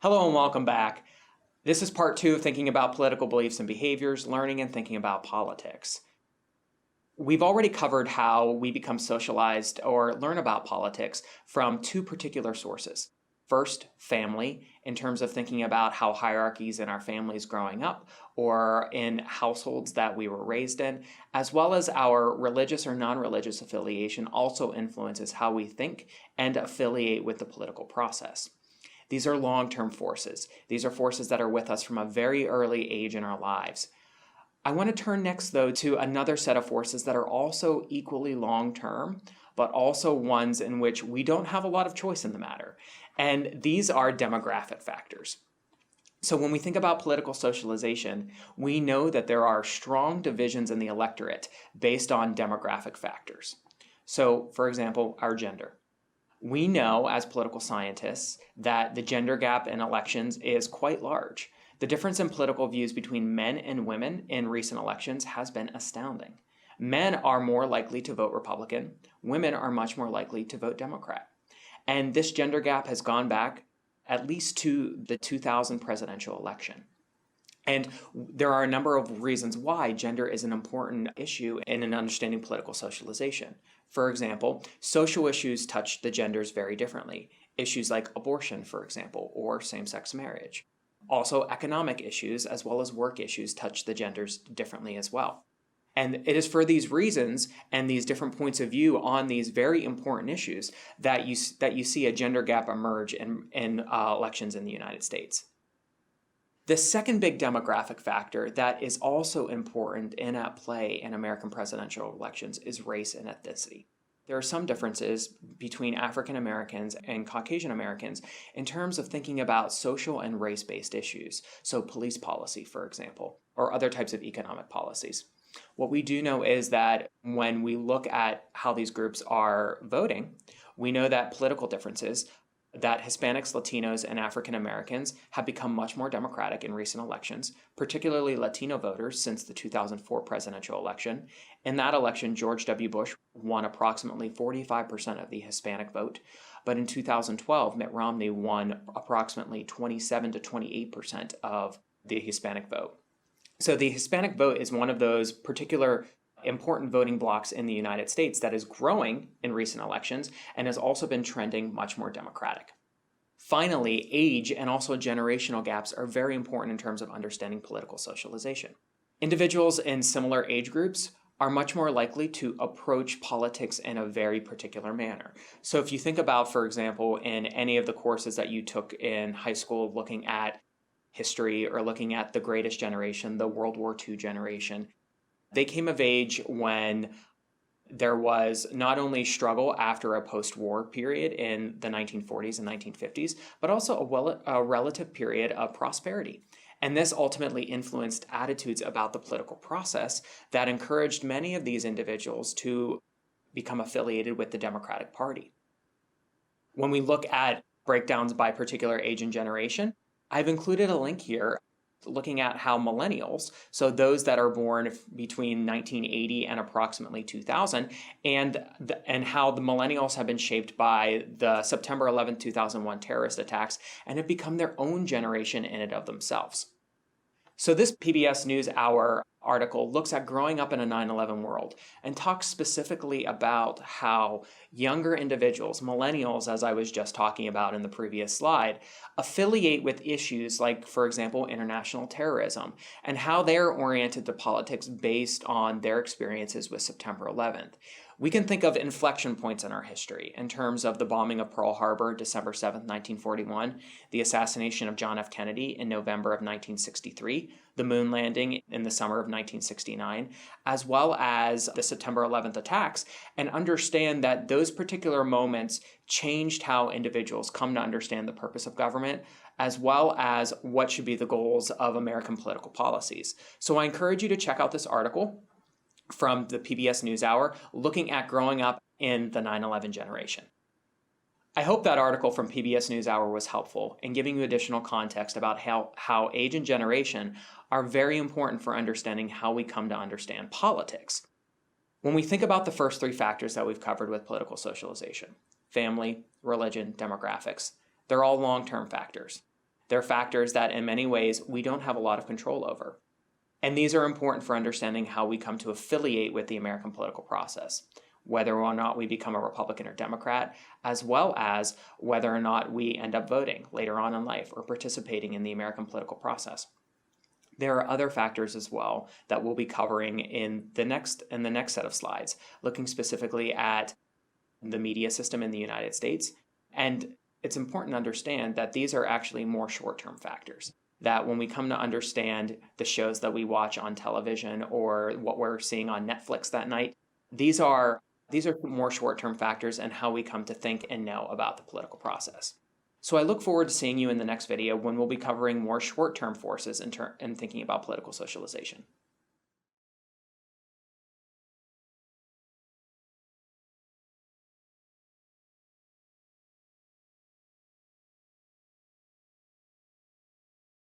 Hello and welcome back. This is part 2 of thinking about political beliefs and behaviors, learning and thinking about politics. We've already covered how we become socialized or learn about politics from 2 particular sources. First, family, in terms of thinking about how hierarchies in our families growing up or in households that we were raised in, as well as our religious or non-religious affiliation also influences how we think and affiliate with the political process. These are long-term forces. These are forces that are with us from a very early age in our lives. I want to turn next, though, to another set of forces that are also equally long-term, but also ones in which we don't have a lot of choice in the matter. And these are demographic factors. So when we think about political socialization, we know that there are strong divisions in the electorate based on demographic factors. So, for example, our gender. We know as political scientists that the gender gap in elections is quite large. The difference in political views between men and women in recent elections has been astounding. Men are more likely to vote Republican. Women are much more likely to vote Democrat. And this gender gap has gone back at least to the 2000 presidential election. And there are a number of reasons why gender is an important issue in an understanding political socialization. For example, social issues touch the genders very differently. Issues like abortion, for example, or same-sex marriage. Also, economic issues as well as work issues touch the genders differently as well. And it is for these reasons and these different points of view on these very important issues that you see a gender gap emerge in elections in the United States. The second big demographic factor that is also important and at play in American presidential elections is race and ethnicity. There are some differences between African Americans and Caucasian Americans in terms of thinking about social and race-based issues, so police policy, for example, or other types of economic policies. What we do know is that when we look at how these groups are voting, we know that political differences, that Hispanics, Latinos, and African Americans have become much more democratic in recent elections, particularly Latino voters since the 2004 presidential election. In that election, George W. Bush won approximately 45% of the Hispanic vote, but in 2012, Mitt Romney won approximately 27 to 28% of the Hispanic vote. So the Hispanic vote is one of those particular important voting blocks in the United States that is growing in recent elections and has also been trending much more democratic. Finally, age and also generational gaps are very important in terms of understanding political socialization. Individuals in similar age groups are much more likely to approach politics in a very particular manner. So if you think about, for example, in any of the courses that you took in high school looking at history or looking at the greatest generation, the World War II generation, they came of age when there was not only struggle after a post-war period in the 1940s and 1950s, but also a relative period of prosperity. And this ultimately influenced attitudes about the political process that encouraged many of these individuals to become affiliated with the Democratic Party. When we look at breakdowns by particular age and generation, I've included a link here looking at how millennials, so those that are born between 1980 and approximately 2000, and how the millennials have been shaped by the September 11, 2001 terrorist attacks and have become their own generation in and of themselves. So this PBS NewsHour article looks at growing up in a 9/11 world and talks specifically about how younger individuals, millennials, as I was just talking about in the previous slide, affiliate with issues like, for example, international terrorism, and how they're oriented to politics based on their experiences with September 11th. We can think of inflection points in our history in terms of the bombing of Pearl Harbor, December 7th, 1941, the assassination of John F. Kennedy in November of 1963, the moon landing in the summer of 1969, as well as the September 11th attacks, and understand that those particular moments changed how individuals come to understand the purpose of government, as well as what should be the goals of American political policies. So I encourage you to check out this article from the PBS NewsHour looking at growing up in the 9/11 generation. I hope that article from PBS NewsHour was helpful in giving you additional context about how age and generation are very important for understanding how we come to understand politics. When we think about the first 3 factors that we've covered with political socialization, family, religion, demographics, they're all long-term factors. They're factors that in many ways we don't have a lot of control over. And these are important for understanding how we come to affiliate with the American political process, whether or not we become a Republican or Democrat, as well as whether or not we end up voting later on in life or participating in the American political process. There are other factors as well that we'll be covering in the next set of slides, looking specifically at the media system in the United States. And it's important to understand that these are actually more short-term factors, that when we come to understand the shows that we watch on television or what we're seeing on Netflix that night, these are more short-term factors and how we come to think and know about the political process. So I look forward to seeing you in the next video when we'll be covering more short-term forces in thinking about political socialization.